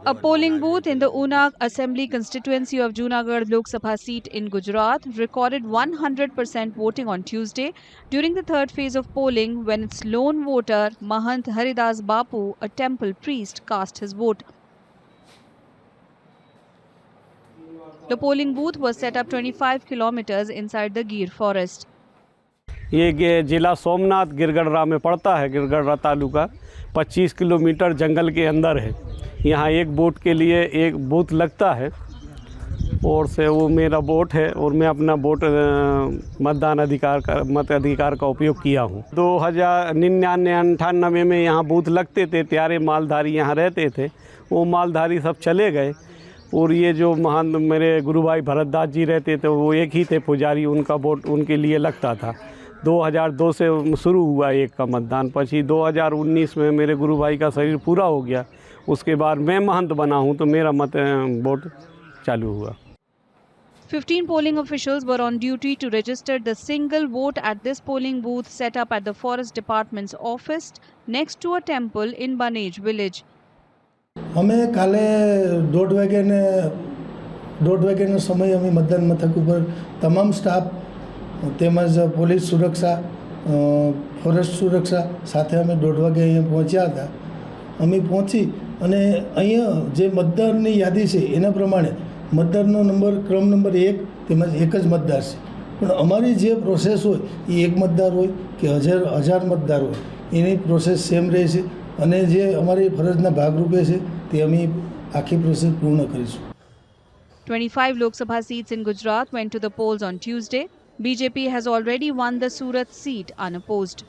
A polling booth in the Una Assembly constituency of Junagadh Lok Sabha seat in Gujarat recorded 100% voting on Tuesday during the third phase of polling when its lone voter Mahant Haridas Bapu, a temple priest, cast his vote. The polling booth was set up 25 kilometers inside the Gir forest. ये ज़िला सोमनाथ गिरगढ़रा में पड़ता है। गिरगढ़रा taluka 25 kilometre जंगल के अंदर है। यहाँ एक वोट के लिए एक बूथ लगता है और से वो मेरा वोट है और मैं अपना वोट मताधिकार का उपयोग किया हूँ। 2099-98 में यहाँ बूथ लगते थे, प्यारे मालधारी यहाँ रहते थे, वो मालधारी सब चले गए और ये जो महान मेरे गुरु भाई भरतदास जी रहते थे वो एक ही थे पुजारी, उनका वोट उनके लिए लगता था। 2002 से शुरू हुआ एक का मतदान, पची 2019 में मेरे गुरु भाई का शरीर पूरा हो गया, उसके बाद मैं महंत बना हूँ तो मेरा वोट चालू हुआ। 15 polling officials were on duty to register the single vote at this polling booth set up at the Forest Department's office next to a temple in Banej village. અમે કાલે 1:30 વાગ્યાનો સમય અમે મતદાન મથક ઉપર તમામ સ્ટાફ તેમજ પોલીસ સુરક્ષા ફોરેસ્ટ સુરક્ષા સાથે અમે 1:30 વાગે અહીંયા પહોંચ્યા હતા। અમે પહોંચી અને અહીંયા જે મતદારની યાદી છે એના પ્રમાણે મતદારનો નંબર ક્રમ નંબર 1 તેમજ એક જ મતદાર છે, પણ અમારી જે પ્રોસેસ હોય એ એક મતદાર હોય કે હજાર મતદાર હોય એની પ્રોસેસ સેમ રહે છે અને જે અમારી ફરજના ભાગરૂપે છે તે અમે આખી પ્રોસેસ પૂર્ણ કરીશું। 25 Lok Sabha seats in Gujarat went to the polls on Tuesday. BJP has already won the Surat seat unopposed.